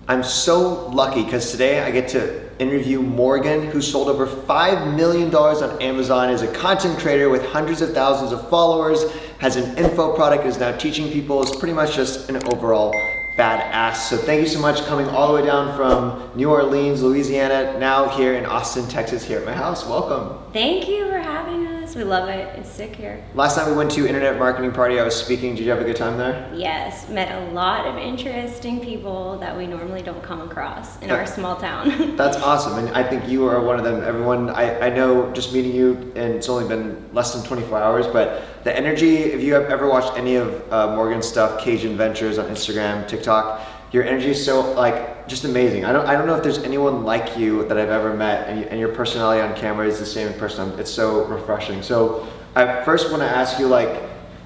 I'm so lucky because today I get to interview Morgan, who sold over $5 million on Amazon, is a content creator with hundreds of thousands of followers, has an info product, is now teaching people, is pretty much just an overall badass. So thank you so much coming all the way down from New Orleans, Louisiana, now here in Austin, Texas, here at my house. Welcome. Thank you for having us. We love it. It's sick here. Last time we went to Internet Marketing Party, I was speaking. Did you have a good time there? Yes, met a lot of interesting people that we normally don't come across in our small town. That's awesome, and I think you are one of them. Everyone, I know just meeting you, and it's only been less than 24 hours, but the energy, if you have ever watched any of Morgan's stuff, Cajun Ventures on Instagram, TikTok, your energy is so just amazing. I don't know if there's anyone like you that I've ever met, and your personality on camera is the same in person. It's so refreshing. So I first want to ask you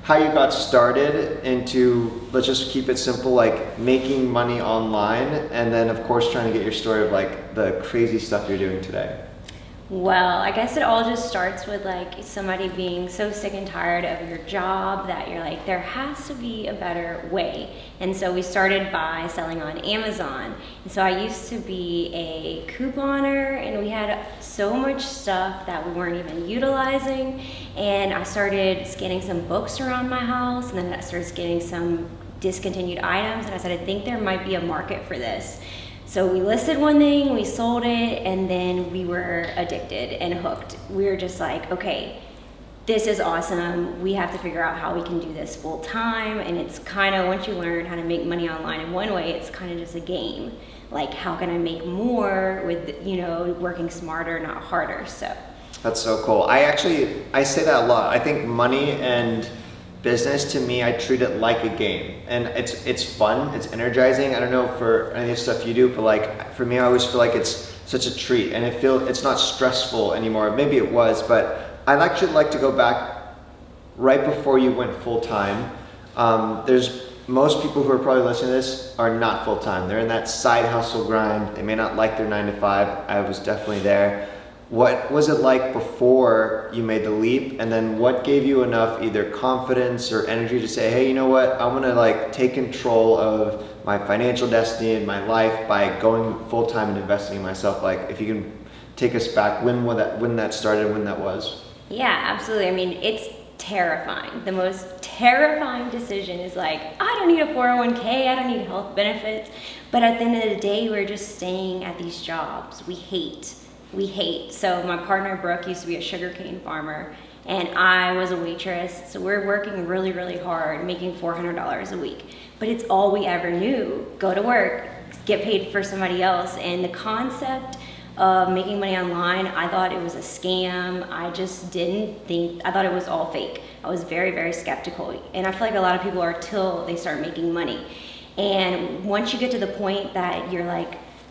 how you got started into, let's just keep it simple, making money online, and then of course trying to get your story of the crazy stuff you're doing today. Well, I guess it all just starts with somebody being so sick and tired of your job that you're there has to be a better way. And so we started by selling on Amazon. And so I used to be a couponer, and we had so much stuff that we weren't even utilizing. And I started scanning some books around my house, and then I started scanning some discontinued items, and I said, I think there might be a market for this. So we listed one thing, we sold it, and then we were addicted and hooked. We were just okay, this is awesome. We have to figure out how we can do this full time. And it's kind of, once you learn how to make money online in one way, it's kind of just a game. How can I make more with, working smarter, not harder, so. That's so cool. I say that a lot. I think money and business, to me, I treat it like a game, and it's fun, it's energizing. I don't know for any of the stuff you do, but for me, I always feel like it's such a treat, and it's not stressful anymore. Maybe it was, but I'd actually like to go back right before you went full time. There's most people who are probably listening to this are not full time. They're in that side hustle grind. They may not like their 9 to 5. I was definitely there. What was it like before you made the leap, and then what gave you enough either confidence or energy to say, hey, you know what, I'm gonna take control of my financial destiny and my life by going full-time and investing in myself? If you can take us back, when that started, when that was. Yeah, absolutely. I mean, it's terrifying. The most terrifying decision is I don't need a 401k, I don't need health benefits, but at the end of the day, we're just staying at these jobs we hate. So my partner Brooke used to be a sugarcane farmer, and I was a waitress. So we're working really, really hard, making $400 a week. But it's all we ever knew. Go to work, get paid for somebody else. And the concept of making money online, I thought it was a scam. I thought it was all fake. I was very, very skeptical. And I feel like a lot of people are till they start making money. And once you get to the point that you're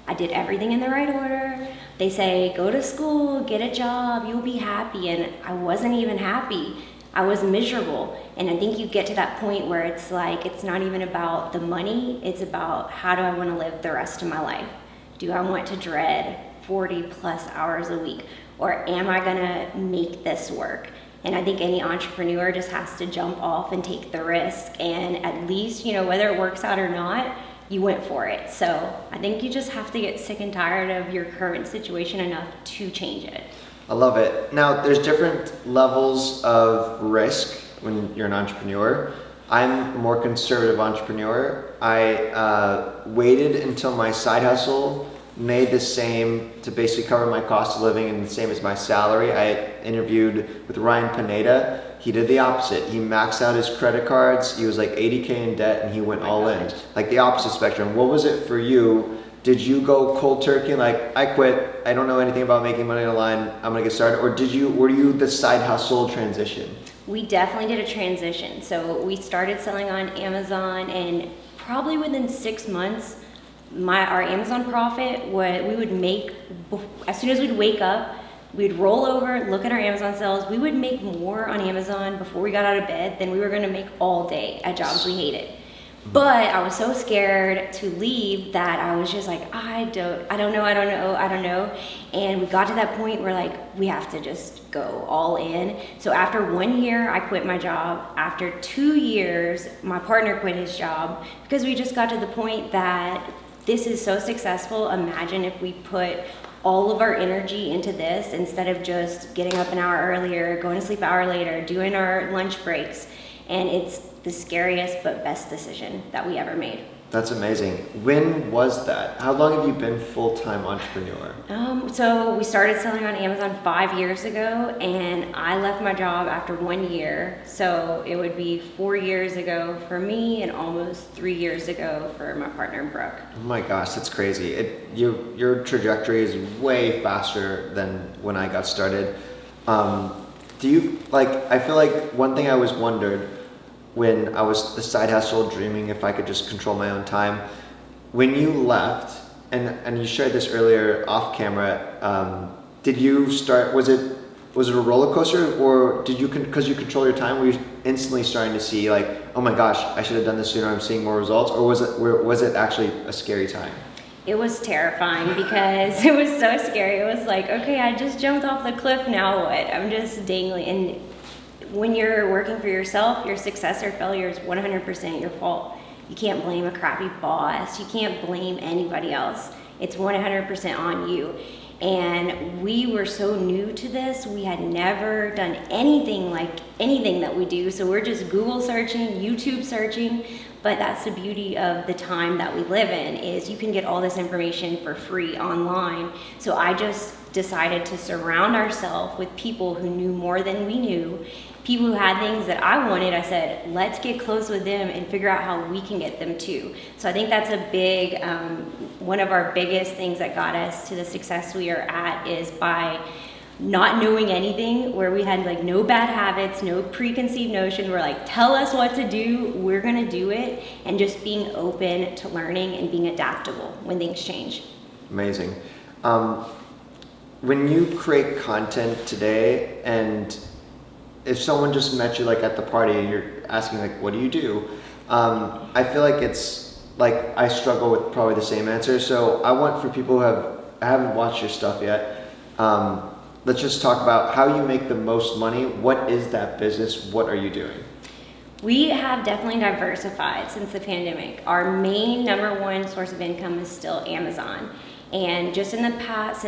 I did everything in the right order. They say, go to school, get a job, you'll be happy. And I wasn't even happy. I was miserable. And I think you get to that point where it's it's not even about the money. It's about, how do I want to live the rest of my life? Do I want to dread 40 plus hours a week? Or am I gonna make this work? And I think any entrepreneur just has to jump off and take the risk. And at least, whether it works out or not, you went for it. So I think you just have to get sick and tired of your current situation enough to change it. I love it. Now, there's different levels of risk when you're an entrepreneur. I'm a more conservative entrepreneur. I waited until my side hustle made the same to basically cover my cost of living and the same as my salary. I interviewed with Ryan Pineda. He did the opposite. He maxed out his credit cards. He was $80K in debt, and he went all in. The opposite spectrum. What was it for you? Did you go cold turkey and I quit, I don't know anything about making money online, I'm gonna get started? Or were you the side hustle transition? We definitely did a transition. So we started selling on Amazon, and probably within 6 months, our Amazon profit, we would make, as soon as we'd wake up, we'd roll over, look at our Amazon sales. We would make more on Amazon before we got out of bed than we were gonna make all day at jobs we hated. But I was so scared to leave that I was just I don't know. And we got to that point where we have to just go all in. So after 1 year, I quit my job. After 2 years, my partner quit his job, because we just got to the point that this is so successful. Imagine if we put all of our energy into this instead of just getting up an hour earlier, going to sleep an hour later, doing our lunch breaks. And it's the scariest but best decision that we ever made. That's amazing. When was that? How long have you been full-time entrepreneur? So we started selling on Amazon 5 years ago, and I left my job after 1 year. So it would be 4 years ago for me and almost 3 years ago for my partner, Brooke. Oh my gosh, that's crazy. Your trajectory is way faster than when I got started. Do you, I feel like one thing I always wondered when I was the side hustle dreaming if I could just control my own time, when you left, and you shared this earlier off camera, did you start, was it a roller coaster, or did you, because you control your time, were you instantly starting to see like, oh my gosh, I should have done this sooner, I'm seeing more results, or was it actually a scary time? It was terrifying because it was so scary. It was like, okay, I just jumped off the cliff, now what? I'm just dangling. And when you're working for yourself, your success or failure is 100% your fault. You can't blame a crappy boss. You can't blame anybody else. It's 100% on you. And we were so new to this. We had never done anything like anything that we do. So we're just Google searching, YouTube searching. But that's the beauty of the time that we live in, is you can get all this information for free online. So I just decided to surround ourselves with people who knew more than we knew, people who had things that I wanted. I said, let's get close with them and figure out how we can get them too. So I think that's a big, one of our biggest things that got us to the success we are at is by not knowing anything, where we had like no bad habits, no preconceived notion. We're like, tell us what to do, we're gonna do it, and just being open to learning and being adaptable when things change. Amazing. When you create content today, and if someone just met you like at the party and you're asking like, what do you do? I feel like it's like, I struggle with probably the same answer. So I want for people who haven't watched your stuff yet, let's just talk about how you make the most money. What is that business? What are you doing? We have definitely diversified since the pandemic. Our main number one source of income is still Amazon. And just in the past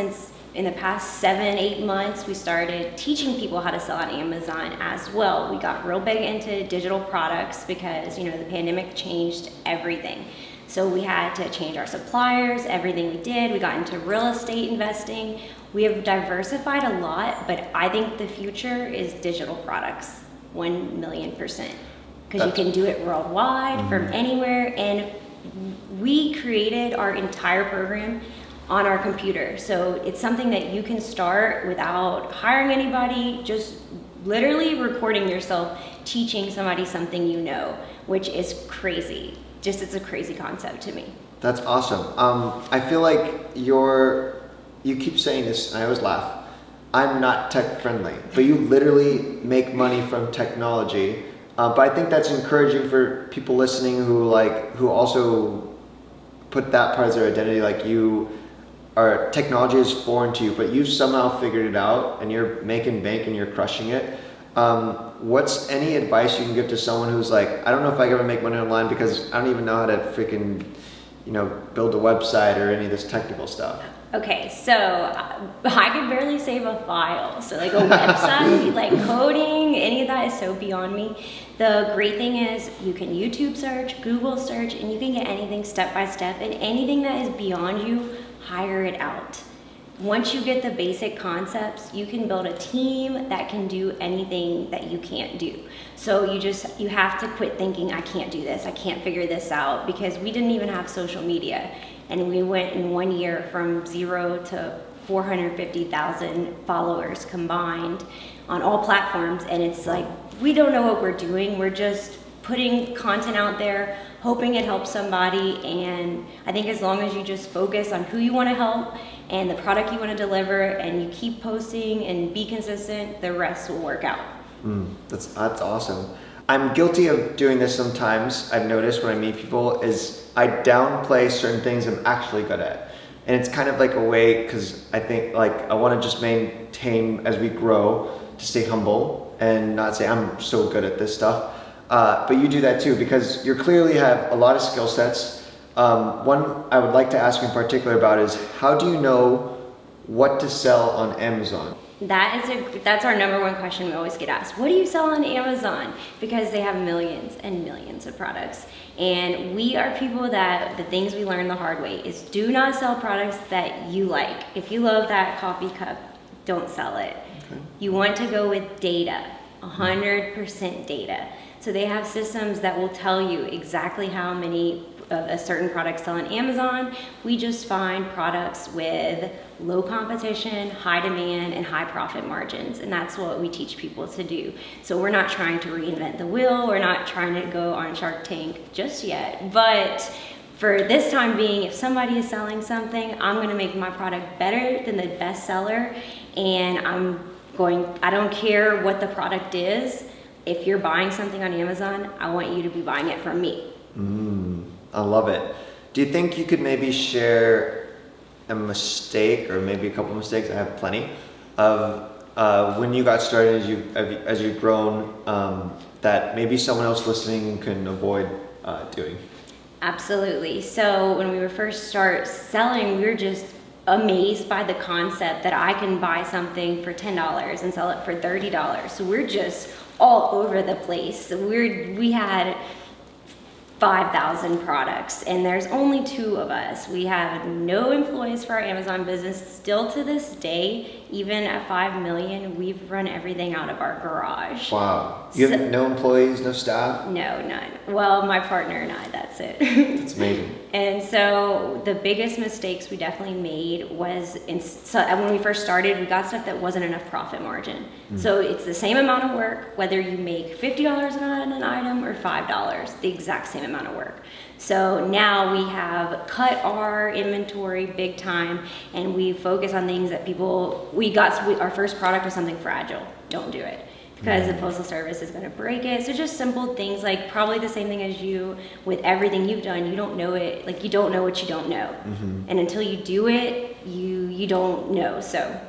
7-8 months, we started teaching people how to sell on Amazon as well. We got real big into digital products because, the pandemic changed everything. So we had to change our suppliers, everything we did. We got into real estate investing. We have diversified a lot, but I think the future is digital products, 1,000,000%. Because you can do it worldwide, from anywhere. And we created our entire program on our computer. So it's something that you can start without hiring anybody, just literally recording yourself, teaching somebody something which is crazy. It's a crazy concept to me. That's awesome. I feel like you keep saying this, and I always laugh, I'm not tech friendly, but you literally make money from technology. But I think that's encouraging for people listening who also put that part as their identity, like technology is foreign to you, but you've somehow figured it out and you're making bank and you're crushing it. What's any advice you can give to someone who's like, I don't know if I can ever make money online because I don't even know how to freaking, build a website or any of this technical stuff? Okay, so I could barely save a file. So like a website, like coding, any of that is so beyond me. The great thing is you can YouTube search, Google search, and you can get anything step by step, and anything that is beyond you, hire it out. Once you get the basic concepts, you can build a team that can do anything that you can't do. So you have to quit thinking, I can't do this, I can't figure this out, because we didn't even have social media. And we went in 1 year from 0 to 450,000 followers combined on all platforms. And it's like, we don't know what we're doing. We're just putting content out there, hoping it helps somebody. And I think as long as you just focus on who you want to help and the product you want to deliver, and you keep posting and be consistent, the rest will work out. That's awesome. I'm guilty of doing this sometimes. I've noticed when I meet people is I downplay certain things I'm actually good at. And it's kind of like a way, because I think I want to just maintain as we grow to stay humble and not say I'm so good at this stuff. But you do that too, because you clearly have a lot of skill sets. One I would like to ask you in particular about is how do you know what to sell on Amazon? That's our number one question we always get asked. What do you sell on Amazon? Because they have millions and millions of products. And we are people that the things we learn the hard way is do not sell products that you like. If you love that coffee cup, don't sell it. Okay. You want to go with data, 100% data. So they have systems that will tell you exactly how many of a certain product sell on Amazon. We just find products with low competition, high demand, and high profit margins. And that's what we teach people to do. So we're not trying to reinvent the wheel. We're not trying to go on Shark Tank just yet. But for this time being, if somebody is selling something, I'm gonna make my product better than the best seller. And I don't care what the product is. If you're buying something on Amazon, I want you to be buying it from me. I love it. Do you think you could maybe share a mistake or maybe a couple mistakes, I have plenty, of when you got started as you've grown that maybe someone else listening can avoid doing? Absolutely. So when we were first start selling, we were just amazed by the concept that I can buy something for $10 and sell it for $30. So we're just all over the place. We had 5,000 products and there's only 2 of us. We have no employees for our Amazon business. Still to this day, even at 5 million, we've run everything out of our garage. Wow. You have no employees, no staff? No, none. Well, my partner and I, that's it. That's amazing. And so the biggest mistakes we definitely made was, when we first started, we got stuff that wasn't enough profit margin. So it's the same amount of work, whether you make $50 on an item or $5, the exact same amount of work. So now we have cut our inventory big time and we focus on things that our first product was something fragile. Don't do it. Because the Postal Service is going to break it. So just simple things like probably the same thing as you with everything you've done. You don't know it, like you don't know what you don't know. And until you do it, you don't know. So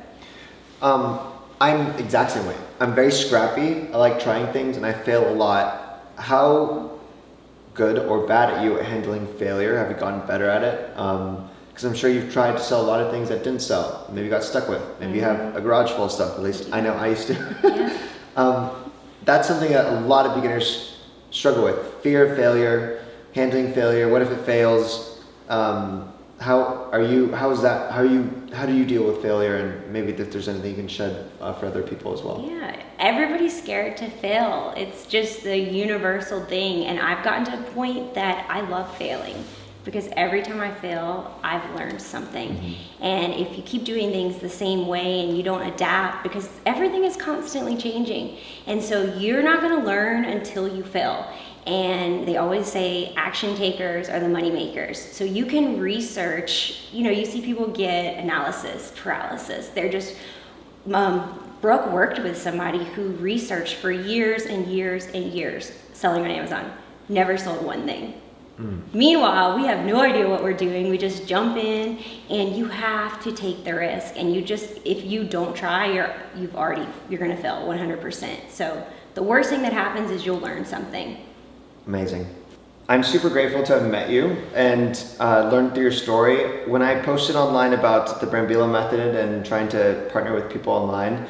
I'm the exact same way. I'm very scrappy. I like trying things and I fail a lot. How good or bad at you at handling failure? Have you gotten better at it? Because I'm sure you've tried to sell a lot of things that didn't sell. Maybe you got stuck with. Maybe you have a garage full of stuff. At least I know I used to. yeah. That's something that a lot of beginners struggle with. Fear of failure, handling failure. What if it fails? How do you deal with failure, and maybe if there's anything you can shed for other people as well? Yeah, everybody's scared to fail. It's just the universal thing. And I've gotten to a point that I love failing because every time I fail, I've learned something. And if you keep doing things the same way and you don't adapt, because everything is constantly changing. And so you're not gonna learn until you fail. And they always say action takers are the money makers. So you can research, you see people get analysis paralysis. They're just, Brooke worked with somebody who researched for years and years and years selling on Amazon. Never sold one thing. Meanwhile, we have no idea what we're doing. We just jump in and you have to take the risk. And if you don't try, you're gonna fail 100%. So the worst thing that happens is you'll learn something. Amazing. I'm super grateful to have met you and learned through your story. When I posted online about the Brambilla method and trying to partner with people online,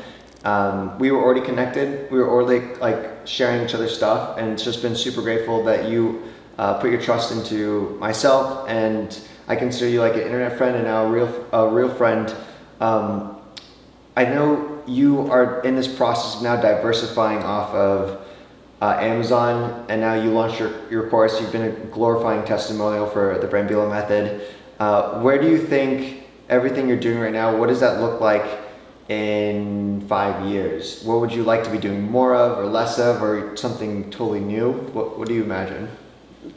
we were already connected. We were already sharing each other's stuff, and it's just been super grateful that you put your trust into myself, and I consider you like an internet friend and now a real friend. I know you are in this process of now diversifying off of Amazon, and now you launched your course. You've been a glorifying testimonial for the Brambilla method. Where do you think everything you're doing right now, what does that look like in 5 years? What would you like to be doing more of or less of, or something totally new? What do you imagine?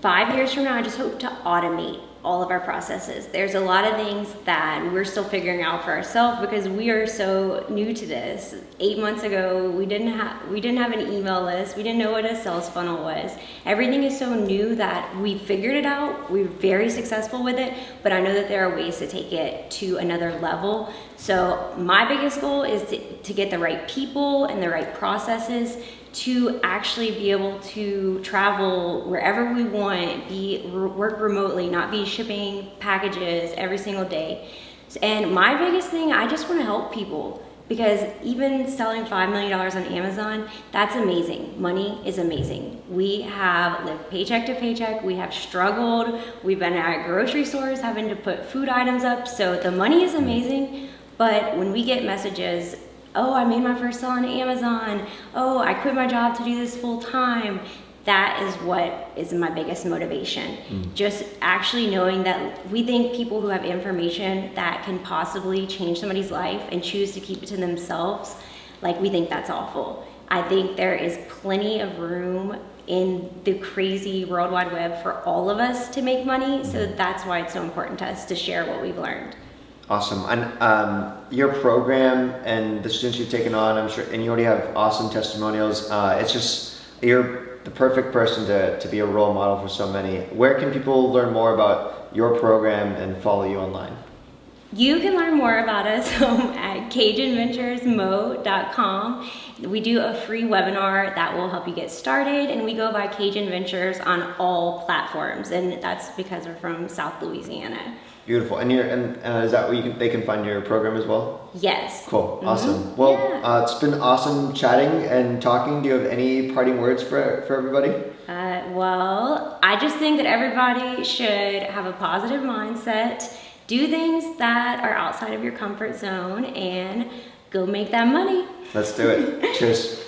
5 years from now, I just hope to automate all of our processes. There's a lot of things that we're still figuring out for ourselves because we are so new to this. 8 months ago, we didn't have an email list. We didn't know what a sales funnel was. Everything is so new that we figured it out. We're very successful with it, but I know that there are ways to take it to another level. So my biggest goal is to get the right people and the right processes to actually be able to travel wherever we want, work remotely, not be shipping packages every single day. And my biggest thing, I just want to help people, because even selling $5 million on Amazon, that's amazing. Money is amazing. We have lived paycheck to paycheck. We have struggled. We've been at grocery stores having to put food items up. So the money is amazing. But when we get messages, oh, I made my first sale on Amazon. Oh, I quit my job to do this full time. That is what is my biggest motivation. Just actually knowing that we think people who have information that can possibly change somebody's life and choose to keep it to themselves, like, we think that's awful. I think there is plenty of room in the crazy World Wide Web for all of us to make money. So that's why it's so important to us to share what we've learned. Awesome. And your program and the students you've taken on, I'm sure, and you already have awesome testimonials. It's just, you're the perfect person to be a role model for so many. Where can people learn more about your program and follow you online? You can learn more about us at CajunVenturesMo.com. We do a free webinar that will help you get started, and we go by Cajun Ventures on all platforms, and that's because we're from South Louisiana. Beautiful. And is that where they can find your program as well? Yes. Cool. Awesome. Well, Yeah. It's been awesome chatting and talking. Do you have any parting words for everybody? Well, I just think that everybody should have a positive mindset, do things that are outside of your comfort zone, and go make that money. Let's do it. Cheers.